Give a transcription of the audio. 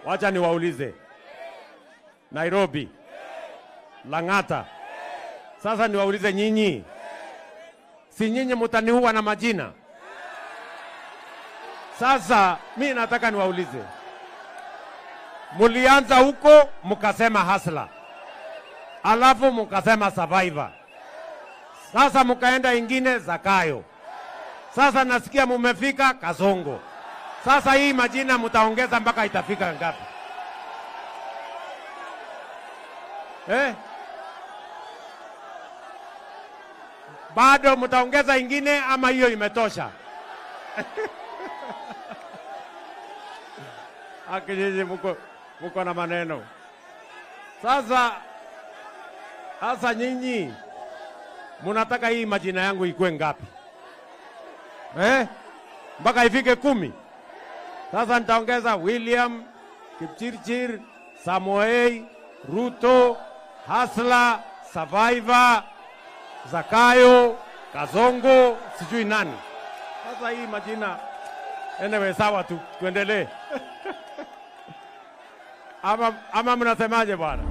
Wacha niwaulize. Nairobi, Lang'ata. Sasa niwaulize nyinyi. Si nyinyi mtaniua na majina? Sasa mimi nataka niwaulize. Mulianza huko mukasema hustler. Alafu mukasema survivor. Sasa mukaenda ingine Zakayo. Sasa nasikia mumefika Kasongo. Sasa hii majina mutaongeza mpaka itafika ngapi? Bado mutaongeza ingine ama hiyo imetosha? Akijiji muko na maneno. Sasa nyinyi munataka hii majina yangu ikuwe ngapi? Mpaka ifike 10. Sasa nitaongeza William, Kipchirchir, Samoei, Ruto, Hustler, Survivor, Zakayo, Kasongo, sijui nani. Sasa hii majina anyway, sawa tu, tuendelee. Ama mnasemaje bwana?